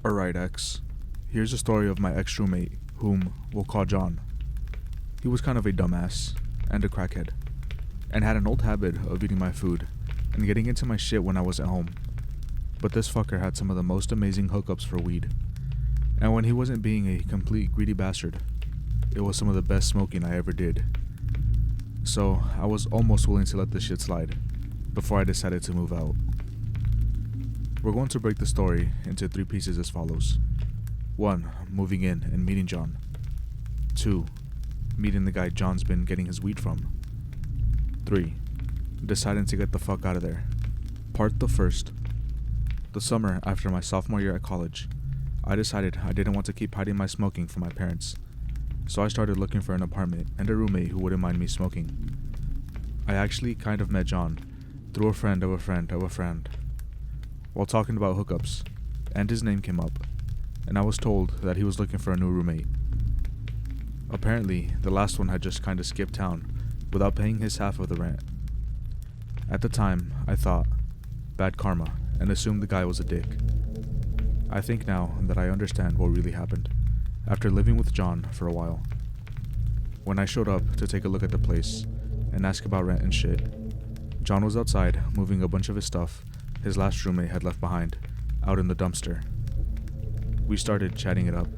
Alright, X. Here's a story of my ex-roommate, whom we'll call John. He was kind of a dumbass, and a crackhead, and had an old habit of eating my food, and getting into my shit when I was at home. But this fucker had some of the most amazing hookups for weed. And when he wasn't being a complete greedy bastard, it was some of the best smoking I ever did. So, I was almost willing to let this shit slide, before I decided to move out. We're going to break the story into 3 pieces as follows. 1. Moving in and meeting John. 2. Meeting the guy John's been getting his weed from. 3. Deciding to get the fuck out of there. Part the first. The summer after my sophomore year at college, I decided I didn't want to keep hiding my smoking from my parents, so I started looking for an apartment and a roommate who wouldn't mind me smoking. I actually kind of met John through a friend of a friend of a friend. While talking about hookups, and his name came up, and I was told that he was looking for a new roommate. Apparently, the last one had just kinda skipped town without paying his half of the rent. At the time, I thought, bad karma, and assumed the guy was a dick. I think now that I understand what really happened, after living with John for a while. When I showed up to take a look at the place, and ask about rent and shit, John was outside moving a bunch of his stuff his last roommate had left behind, out in the dumpster. We started chatting it up,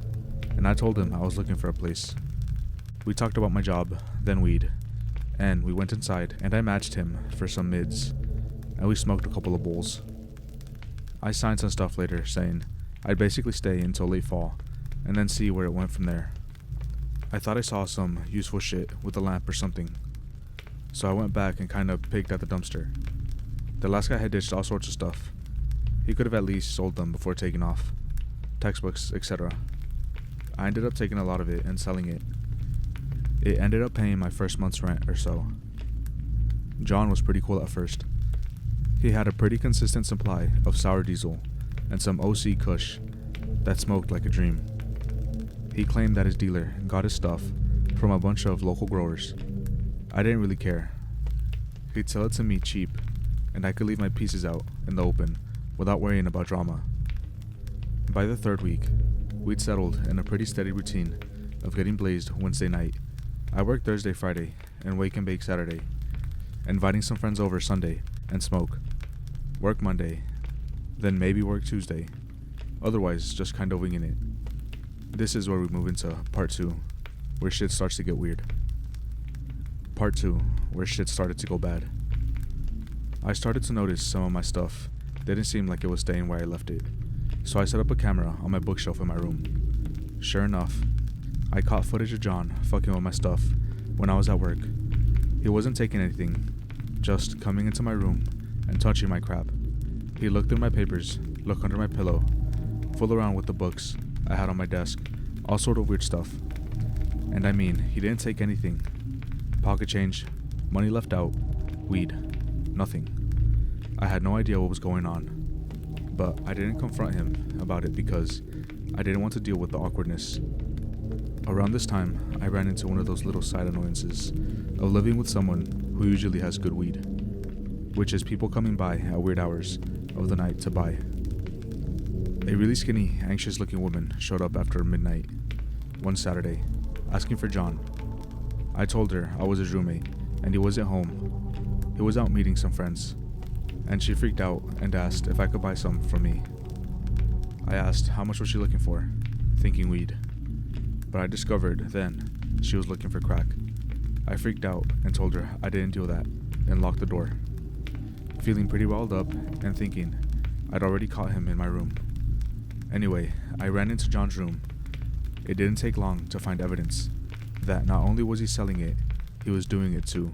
and I told him I was looking for a place. We talked about my job, then weed, and we went inside and I matched him for some mids, and we smoked a couple of bowls. I signed some stuff later saying I'd basically stay until late fall, and then see where it went from there. I thought I saw some useful shit with a lamp or something, so I went back and kinda picked at the dumpster. The last guy had ditched all sorts of stuff. He could have at least sold them before taking off. Textbooks, etc. I ended up taking a lot of it and selling it. It ended up paying my first month's rent or so. John was pretty cool at first. He had a pretty consistent supply of sour diesel and some OC Kush that smoked like a dream. He claimed that his dealer got his stuff from a bunch of local growers. I didn't really care. He'd sell it to me cheap, and I could leave my pieces out in the open without worrying about drama. By the 3rd week, we'd settled in a pretty steady routine of getting blazed Wednesday night. I worked Thursday, Friday, and wake and bake Saturday, inviting some friends over Sunday and smoke. Work Monday, then maybe work Tuesday, otherwise just kind of winging it. This is where we move into part 2, where shit starts to get weird. Part 2, where shit started to go bad. I started to notice some of my stuff didn't seem like it was staying where I left it, so I set up a camera on my bookshelf in my room. Sure enough, I caught footage of John fucking with my stuff when I was at work. He wasn't taking anything, just coming into my room and touching my crap. He looked through my papers, looked under my pillow, fooled around with the books I had on my desk, all sort of weird stuff. And I mean, he didn't take anything. Pocket change, money left out, weed, nothing. I had no idea what was going on, but I didn't confront him about it because I didn't want to deal with the awkwardness. Around this time, I ran into one of those little side annoyances of living with someone who usually has good weed, which is people coming by at weird hours of the night to buy. A really skinny, anxious-looking woman showed up after midnight one Saturday, asking for John. I told her I was his roommate, and he wasn't home. He was out meeting some friends, and she freaked out and asked if I could buy some from me. I asked how much was she looking for, thinking weed, but I discovered then she was looking for crack. I freaked out and told her I didn't do that, and locked the door. Feeling pretty riled up and thinking I'd already caught him in my room. Anyway, I ran into John's room. It didn't take long to find evidence that not only was he selling it, he was doing it too.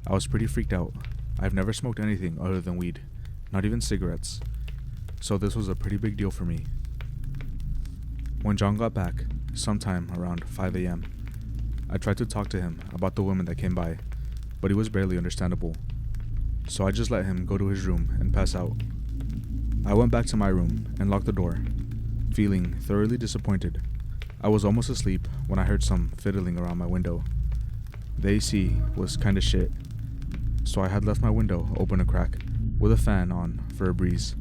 I was pretty freaked out. I've never smoked anything other than weed, not even cigarettes, so this was a pretty big deal for me. When John got back, sometime around 5 a.m., I tried to talk to him about the woman that came by, but he was barely understandable, so I just let him go to his room and pass out. I went back to my room and locked the door, feeling thoroughly disappointed. I was almost asleep when I heard some fiddling around my window. The AC was kinda shit, so I had left my window open a crack with a fan on for a breeze.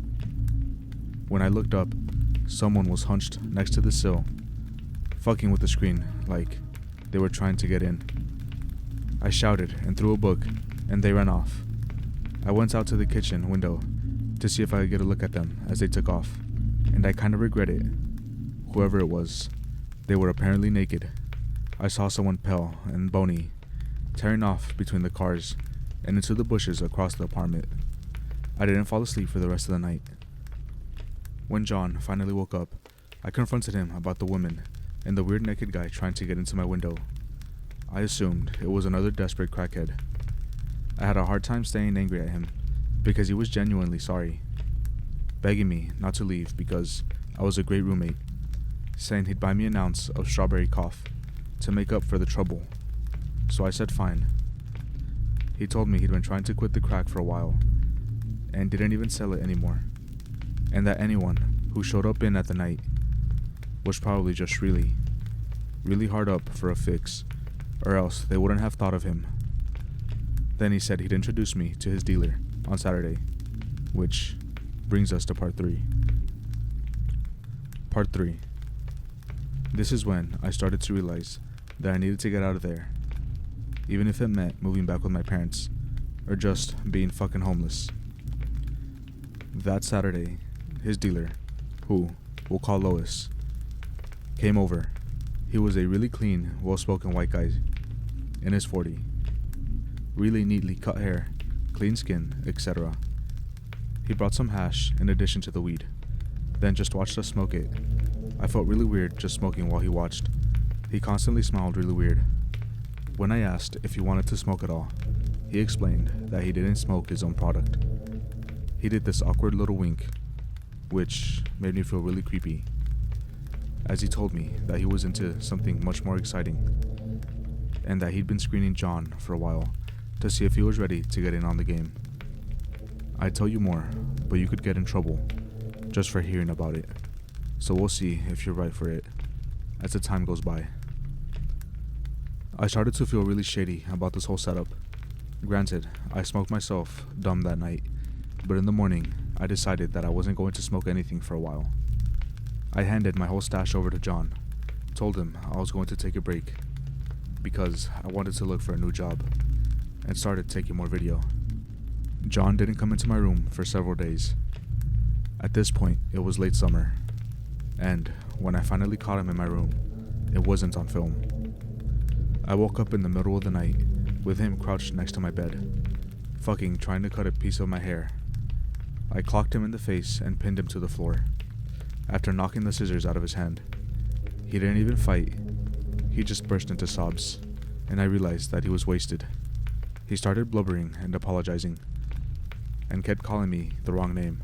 When I looked up, someone was hunched next to the sill, fucking with the screen like they were trying to get in. I shouted and threw a book, and they ran off. I went out to the kitchen window to see if I could get a look at them as they took off, and I kinda regret it. Whoever it was, they were apparently naked. I saw someone pale and bony, tearing off between the cars and into the bushes across the apartment. I didn't fall asleep for the rest of the night. When John finally woke up, I confronted him about the woman and the weird naked guy trying to get into my window. I assumed it was another desperate crackhead. I had a hard time staying angry at him because he was genuinely sorry, begging me not to leave because I was a great roommate, saying he'd buy me an ounce of strawberry cough to make up for the trouble. So I said fine. He told me he'd been trying to quit the crack for a while and didn't even sell it anymore, and that anyone who showed up in at the night was probably just really hard up for a fix, or else they wouldn't have thought of him. Then he said he'd introduce me to his dealer on Saturday, which brings us to part 3. Part 3. This is when I started to realize that I needed to get out of there, even if it meant moving back with my parents, or just being fucking homeless. That Saturday, his dealer, who we'll call Lois, came over. He was a really clean, well-spoken white guy in his 40s. Really neatly cut hair, clean skin, etc. He brought some hash in addition to the weed, then just watched us smoke it. I felt really weird just smoking while he watched. He constantly smiled really weird. When I asked if he wanted to smoke at all, he explained that he didn't smoke his own product. He did this awkward little wink, which made me feel really creepy, as he told me that he was into something much more exciting, and that he'd been screening John for a while to see if he was ready to get in on the game. I'd tell you more, but you could get in trouble just for hearing about it, so we'll see if you're right for it as the time goes by. I started to feel really shady about this whole setup. Granted, I smoked myself dumb that night, but in the morning, I decided that I wasn't going to smoke anything for a while. I handed my whole stash over to John, told him I was going to take a break, because I wanted to look for a new job, and started taking more video. John didn't come into my room for several days. At this point, it was late summer, and when I finally caught him in my room, it wasn't on film. I woke up in the middle of the night with him crouched next to my bed, fucking trying to cut a piece of my hair. I clocked him in the face and pinned him to the floor, after knocking the scissors out of his hand. He didn't even fight. He just burst into sobs, and I realized that he was wasted. He started blubbering and apologizing, and kept calling me the wrong name.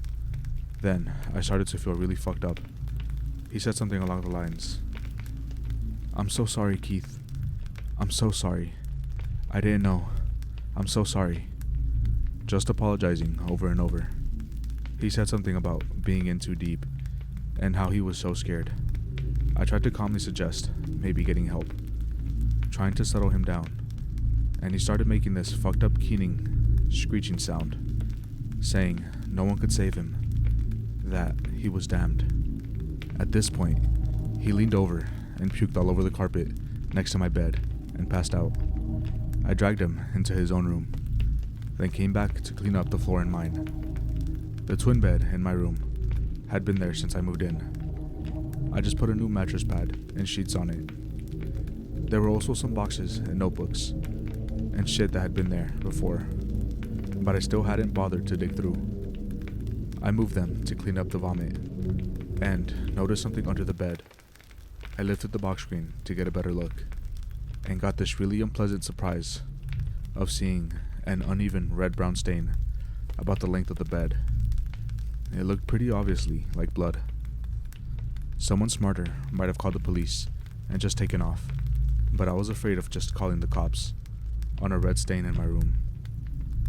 Then, I started to feel really fucked up. He said something along the lines, "I'm so sorry, Keith. I'm so sorry. I didn't know. I'm so sorry." Just apologizing over and over. He said something about being in too deep, and how he was so scared. I tried to calmly suggest maybe getting help, trying to settle him down, and he started making this fucked up keening, screeching sound, saying no one could save him, that he was damned. At this point, he leaned over and puked all over the carpet next to my bed and passed out. I dragged him into his own room, then came back to clean up the floor in mine. The twin bed in my room had been there since I moved in. I just put a new mattress pad and sheets on it. There were also some boxes and notebooks and shit that had been there before, but I still hadn't bothered to dig through. I moved them to clean up the vomit, and noticed something under the bed. I lifted the box screen to get a better look, and got this really unpleasant surprise of seeing an uneven red-brown stain about the length of the bed. It looked pretty obviously like blood. Someone smarter might have called the police and just taken off, but I was afraid of just calling the cops on a red stain in my room.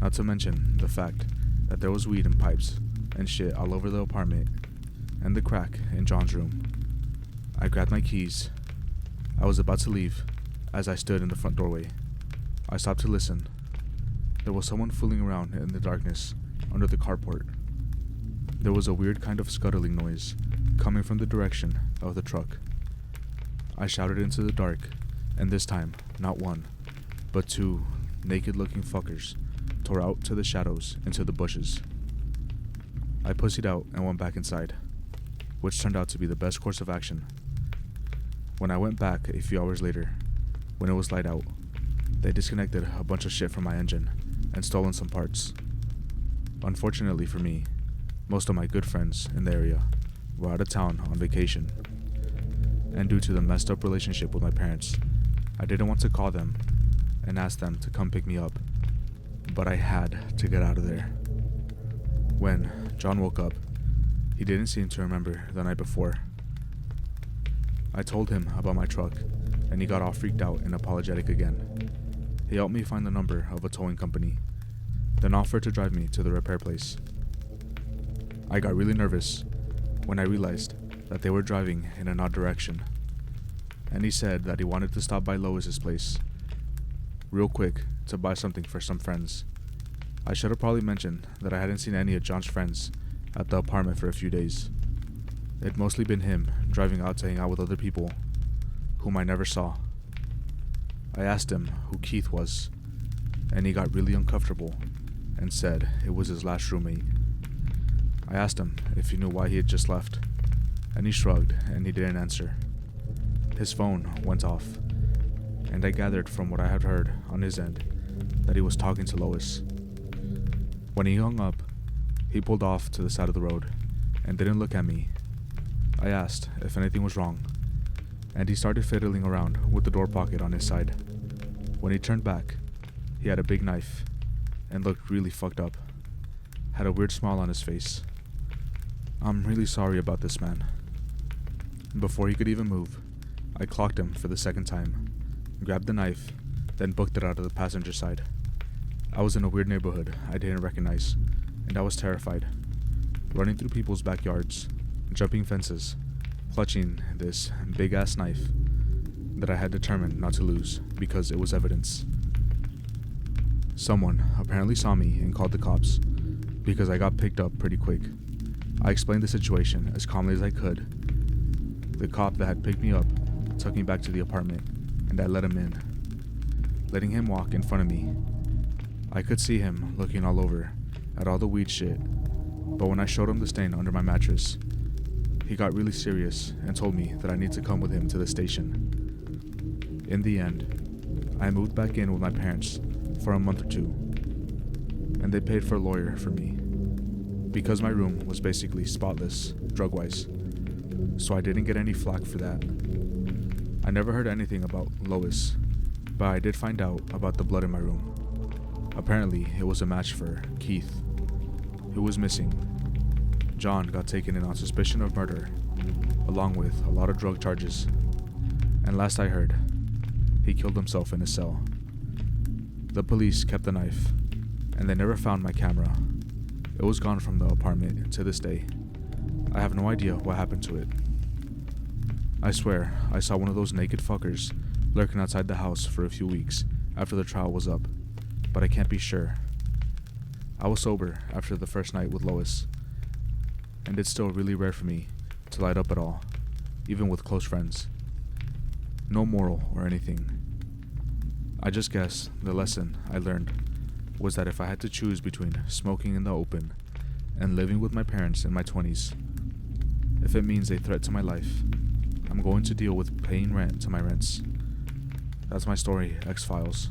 Not to mention the fact that there was weed and pipes and shit all over the apartment and the crack in John's room. I grabbed my keys. I was about to leave as I stood in the front doorway. I stopped to listen. There was someone fooling around in the darkness under the carport. There was a weird kind of scuttling noise coming from the direction of the truck. I shouted into the dark, and this time, not one, but two naked-looking fuckers tore out to the shadows into the bushes. I pussied out and went back inside, which turned out to be the best course of action. When I went back a few hours later, when it was light out, they disconnected a bunch of shit from my engine and stolen some parts. Unfortunately for me, most of my good friends in the area were out of town on vacation, and due to the messed up relationship with my parents, I didn't want to call them and ask them to come pick me up, but I had to get out of there. When John woke up, he didn't seem to remember the night before. I told him about my truck, and he got all freaked out and apologetic again. He helped me find the number of a towing company, then offered to drive me to the repair place. I got really nervous when I realized that they were driving in an odd direction, and he said that he wanted to stop by Lois's place real quick to buy something for some friends. I should have probably mentioned that I hadn't seen any of John's friends at the apartment for a few days. It'd mostly been him driving out to hang out with other people whom I never saw. I asked him who Keith was, and he got really uncomfortable and said it was his last roommate. I asked him if he knew why he had just left, and he shrugged and he didn't answer. His phone went off, and I gathered from what I had heard on his end that he was talking to Lois. When he hung up, he pulled off to the side of the road and didn't look at me. I asked if anything was wrong, and he started fiddling around with the door pocket on his side. When he turned back, he had a big knife and looked really fucked up. Had a weird smile on his face. "I'm really sorry about this, man." Before he could even move, I clocked him for the second time, grabbed the knife, then booked it out of the passenger side. I was in a weird neighborhood I didn't recognize, and I was terrified. Running through people's backyards, jumping fences, clutching this big-ass knife that I had determined not to lose because it was evidence. Someone apparently saw me and called the cops because I got picked up pretty quick. I explained the situation as calmly as I could. The cop that had picked me up took me back to the apartment, and I let him in, letting him walk in front of me. I could see him looking all over at all the weed shit, but when I showed him the stain under my mattress, he got really serious and told me that I need to come with him to the station. In the end, I moved back in with my parents for a month or two, and they paid for a lawyer for me, because my room was basically spotless, drug-wise, so I didn't get any flack for that. I never heard anything about Lois, but I did find out about the blood in my room. Apparently, it was a match for Keith, who was missing. John got taken in on suspicion of murder, along with a lot of drug charges, and last I heard, he killed himself in his cell. The police kept the knife, and they never found my camera. It was gone from the apartment to this day. I have no idea what happened to it. I swear, I saw one of those naked fuckers lurking outside the house for a few weeks after the trial was up, but I can't be sure. I was sober after the first night with Lois, and it's still really rare for me to light up at all, even with close friends. No moral or anything. I just guess the lesson I learned was that if I had to choose between smoking in the open and living with my parents in my 20s, if it means a threat to my life, I'm going to deal with paying rent to my rents. That's my story, X-Files.